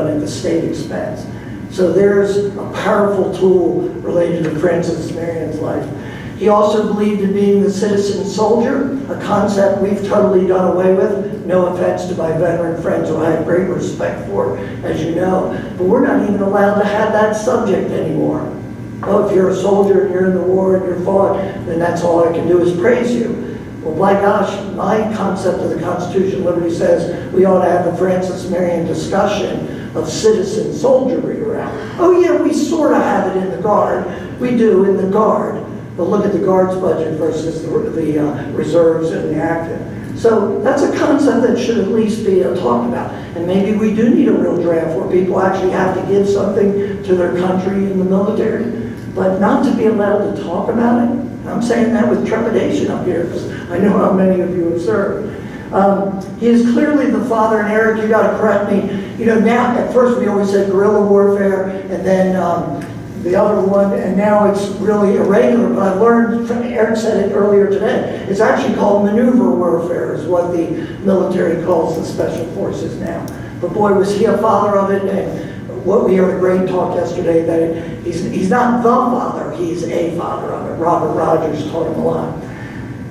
at the state expense. So there's a powerful tool related to Francis Marion's life. He also believed in being the citizen soldier, a concept we've totally done away with. No offense to my veteran friends who I have great respect for, as you know. But we're not even allowed to have that subject anymore. Oh, if you're a soldier and you're in the war and you're fought, then that's all I can do is praise you. Well, by gosh, my concept of the Constitution of Liberty says we ought to have a Francis Marion discussion of citizen soldiery around. Oh yeah, we sort of have it in the Guard. We do in the Guard. But look at the Guard's budget versus the reserves and the active. So that's a concept that should at least be talked about. And maybe we do need a real draft where people actually have to give something to their country in the military, but not to be allowed to talk about it. I'm saying that with trepidation up here because I know how many of you have served. He is clearly the father, and Eric, you got to correct me. You know, now at first we always said guerrilla warfare, and then the other one, and now it's really irregular, but I've learned, Eric said it earlier today, it's actually called maneuver warfare is what the military calls the special forces now. But boy, was he a father of it, and what we heard a great talk yesterday that he's not the father, he's a father of it. Robert Rogers taught him a lot.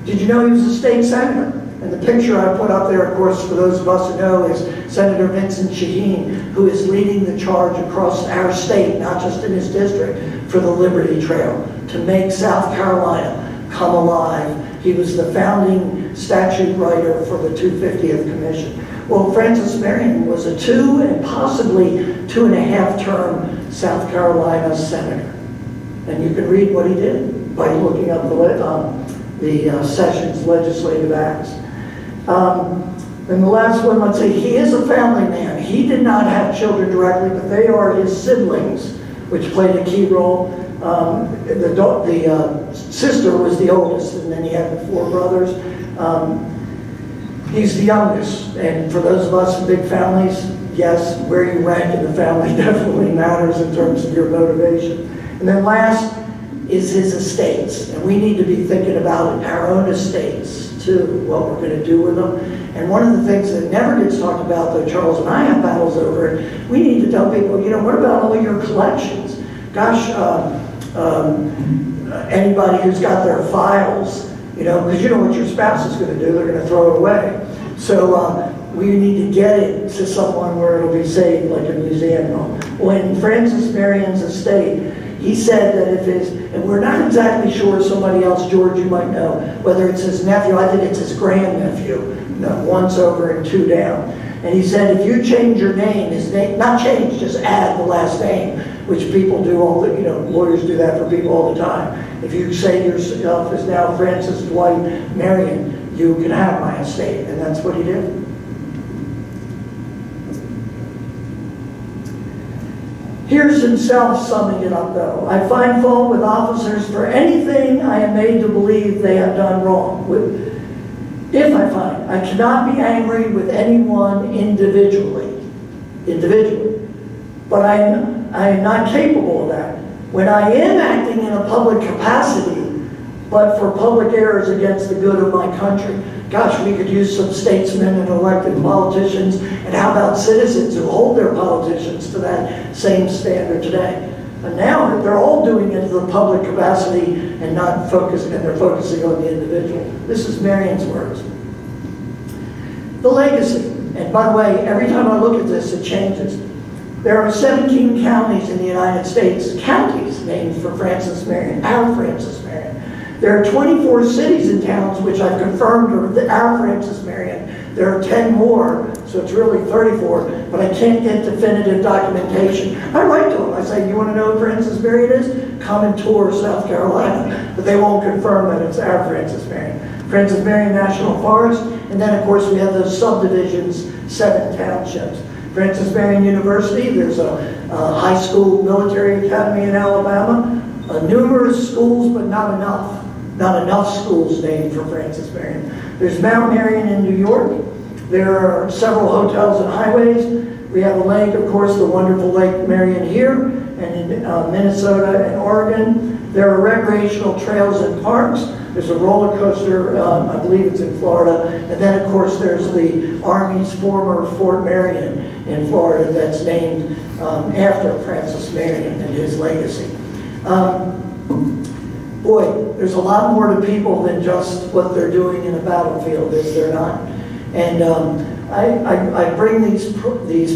Did you know he was a state senator? And the picture I put up there, of course, for those of us who know, is Senator Vincent Shaheen, who is leading the charge across our state, not just in his district, for the Liberty Trail, to make South Carolina come alive. He was the founding statute writer for the 250th Commission. Well, Francis Marion was a 2 and possibly 2.5 term South Carolina senator. And you can read what he did by looking up the Sessions legislative acts. And the last one, let's see, he is a family man. He did not have children directly, but they are his siblings, which played a key role. The sister was the oldest, and then he had the 4 brothers. He's the youngest, and for those of us with big families, yes, where you rank in the family definitely matters in terms of your motivation. And then last is his estates, and we need to be thinking about our own estates too, what we're going to do with them. And one of the things that never gets talked about, though Charles and I have battles over it, we need to tell people, you know, what about all your collections? Gosh, anybody who's got their files, you know, because you know what your spouse is going to do, they're going to throw it away. So we need to get it to someone where it'll be saved, like a museum. When Francis Marion's estate, he said that if his, and we're not exactly sure, somebody else, George, you might know, whether it's his nephew, I think it's his grandnephew, once over and 2 down. And he said if you change your name, his name, not change, just add the last name, which people do all the, you know, lawyers do that for people all the time. If you say yourself is now Francis Dwight Marion, you can have my estate, and that's what he did. Here's himself summing it up, though. I find fault with officers for anything I am made to believe they have done wrong. If I find, I cannot be angry with anyone individually, but I am not capable of that. When I am acting in a public capacity, but for public errors against the good of my country. Gosh, we could use some statesmen and elected politicians, and how about citizens who hold their politicians to that same standard today? And now they're all doing it in the public capacity and not focusing, and they're focusing on the individual. This is Marion's words. The legacy, and by the way, every time I look at this, it changes. There are 17 counties in the United States, counties named for Francis Marion, our Francis Marion. There are 24 cities and towns which I've confirmed are our Francis Marion. There are 10 more, so it's really 34, but I can't get definitive documentation. I write to them, I say, you want to know who Francis Marion is? Come and tour South Carolina. But they won't confirm that it's our Francis Marion. Francis Marion National Forest, and then of course we have those subdivisions, 7 townships. Francis Marion University, there's a high school military academy in Alabama, numerous schools, but not enough. Not enough schools named for Francis Marion. There's Mount Marion in New York. There are several hotels and highways. We have a lake, of course, the wonderful Lake Marion here, and in Minnesota and Oregon. There are recreational trails and parks. There's a roller coaster, I believe it's in Florida. And then, of course, there's the Army's former Fort Marion in Florida that's named after Francis Marion and his legacy. Boy, there's a lot more to people than just what they're doing in a battlefield, is there not? And I bring these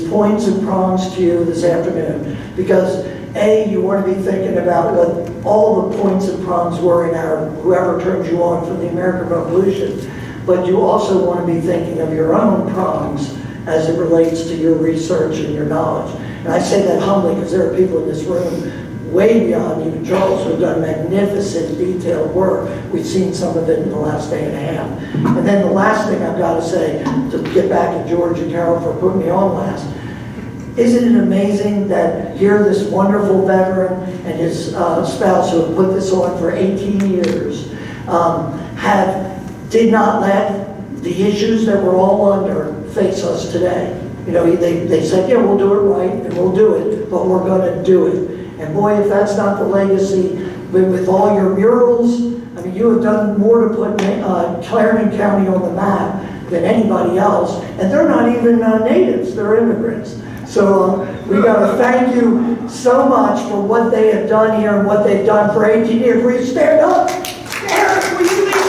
points and prongs to you this afternoon because A, you want to be thinking about what all the points and prongs were in our, whoever turned you on for the American Revolution, but you also want to be thinking of your own prongs as it relates to your research and your knowledge. And I say that humbly because there are people in this room way beyond even Charles who have done magnificent detailed work. We've seen some of it in the last day and a half. And then the last thing I've got to say, to get back to George and Carol for putting me on last, isn't it amazing that here this wonderful veteran and his spouse who have put this on for 18 years did not let the issues that we're all under face us today. You know, they said, yeah, we'll do it right and we'll do it, but we're going to do it. And boy, if that's not the legacy, with all your murals, I mean, you have done more to put Clarendon County on the map than anybody else, and they're not even natives, they're immigrants. So we got to thank you so much for what they have done here and what they've done for 18 years. Will you stand up? Eric, will you lead us?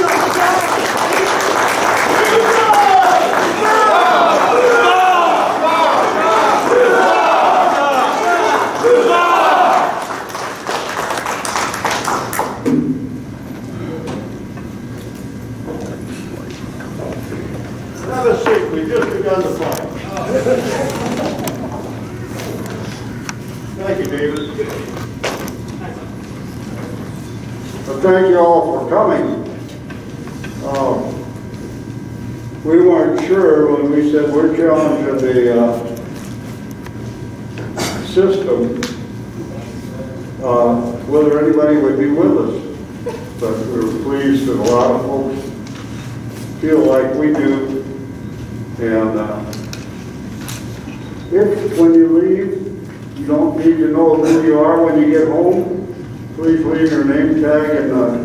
Have a seat, we just begun the fight. Thank you, David. Well, thank you all for coming. We weren't sure when we said we're challenging the system, whether anybody would be with us. But we were pleased that a lot of folks feel like we do. And if when you leave, you don't need to know who you are when you get home, please leave your name tag in the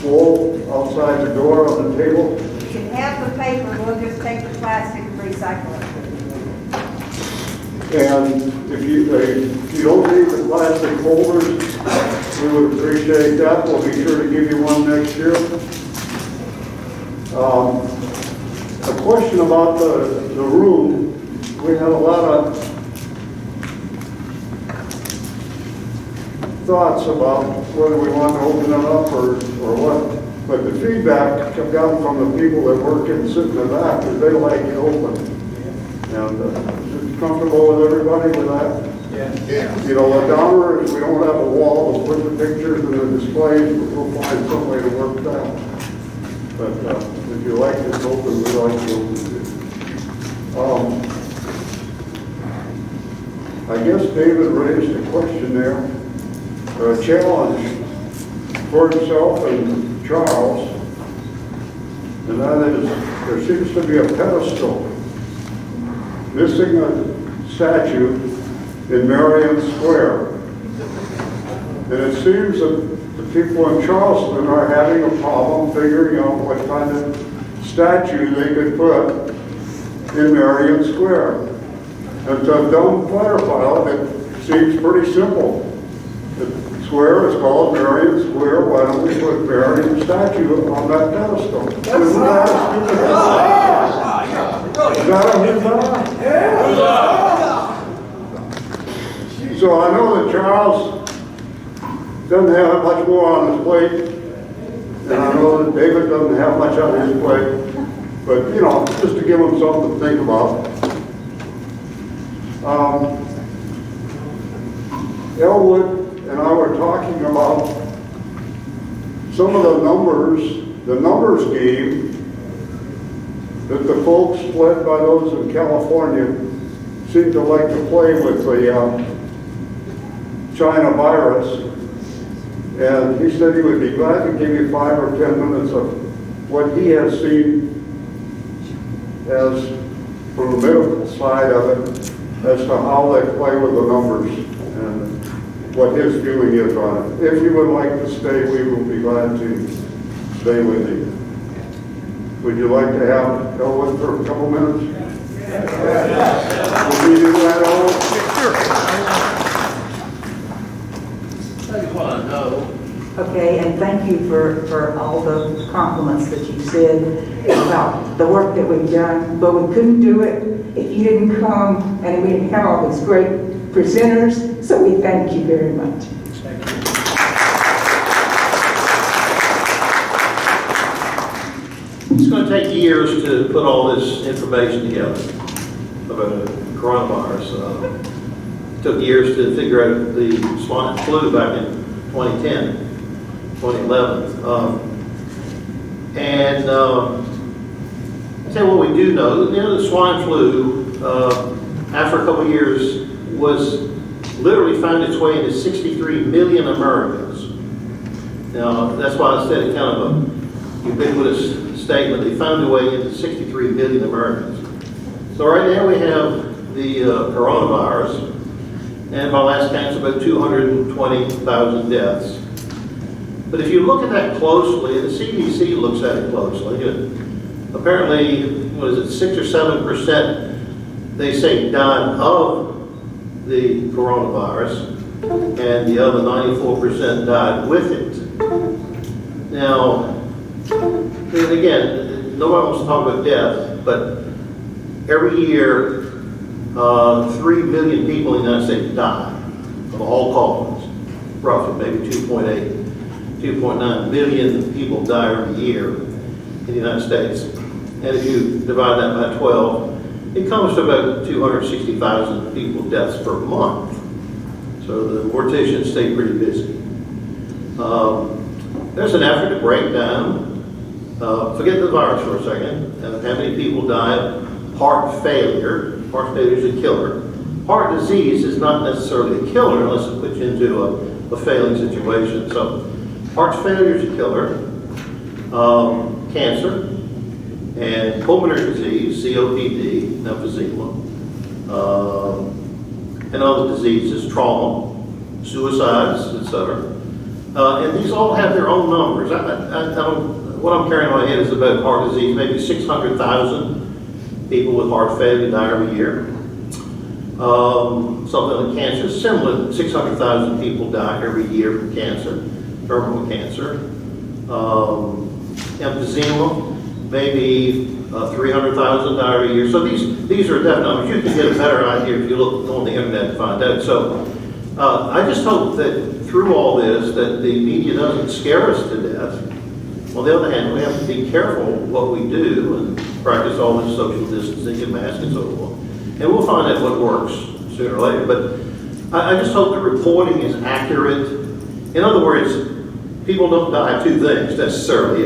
bowl outside the door on the table. You can have the paper, we'll just take the plastic and recycle it. And if you don't need the plastic holders, we would appreciate that. We'll be sure to give you one next year. A question about the room. We had a lot of thoughts about whether we want to open it up or what. But the feedback I've gotten from the people that work and sit in the back is they like it open. And is it comfortable with everybody with that? Yeah. You know, the downer is we don't have a wall to put the pictures and the displays, but we'll find some way to work that. But if you like this open, we like it open. I guess David raised a question there, a challenge for himself and Charles, and that is there seems to be a pedestal missing a statue in Marion Square. And it seems that the people in Charleston are having a problem figuring out what kind of statue they could put in Marion Square. And to a dumb fire pilot, it seems pretty simple. The square is called Marion Square. Why don't we put Marion statue on that pedestal? Isn't that a stupid idea? Is that a good idea? So I know that Charles doesn't have much more on his plate, and I know that David doesn't have much on his plate, but you know, just to give him something to think about. Elwood and I were talking about some of the numbers game that the folks led by those in California seem to like to play with the China virus. And he said he would be glad to give you 5 or 10 minutes of what he has seen as from the medical side of it as to how they play with the numbers and what his feeling is on it. If you would like to stay, we will be glad to stay with you. Would you like to have Elwood for a couple minutes? Will you do that all? Tell you what I know. Okay, and thank you for all the compliments that you said about the work that we've done, but we couldn't do it if you didn't come and we didn't have all these great presenters, so we thank you very much. It's going to take years to put all this information together about the coronavirus. It took years to figure out the swine flu back in 2010, 2011. I'll tell you what we do know. The swine flu, after a couple of years, was literally found its way into 63 million Americans. Now, that's why I said it kind of a ubiquitous statement. They found their way into 63 million Americans. So right now we have the coronavirus, and by last count it's about 220,000 deaths. But if you look at that closely, and the CDC looks at it closely, apparently, what is it, 6 or 7% they say died of the coronavirus, and the other 94% died with it. Now, again, nobody wants to talk about death, but every year, 3 million people in the United States die of all causes, roughly maybe 2.9 million people die every year in the United States. And if you divide that by 12, it comes to about 260,000 people deaths per month. So the morticians stay pretty busy. There's an effort to break down, forget the virus for a second, how many people die of heart failure. Heart failure is a killer. Heart disease is not necessarily a killer unless it puts you into a failing situation. So heart failure is a killer. Cancer and pulmonary disease, COPD, emphysema, and other diseases, trauma, suicides, etc. And these all have their own numbers. What I'm carrying in my head is about heart disease, maybe 600,000 people with heart failure die every year. Something like cancer, similar, 600,000 people die every year from cancer, terminal cancer. Emphysema, maybe 300,000 die every year. So these are definite numbers. You can get a better idea if you look on the internet to find out. So I just hope that through all this that the media doesn't scare us to death. On the other hand, we have to be careful what we do and practice all this social distancing and masks and so forth. And we'll find out what works sooner or later. But I just hope the reporting is accurate. In other words, people don't die of two things necessarily.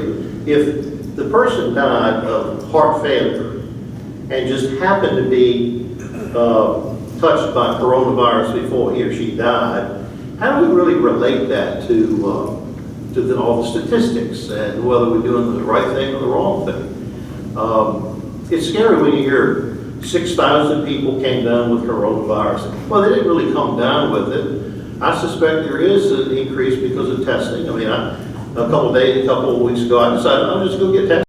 If the person died of heart failure and just happened to be touched by coronavirus before he or she died, how do we really relate that to all the statistics and whether we're doing the right thing or the wrong thing? It's scary when you hear 6,000 people came down with coronavirus. Well, they didn't really come down with it. I suspect there is an increase because of testing. I mean, a couple of weeks ago, I decided I'm just going to get tested.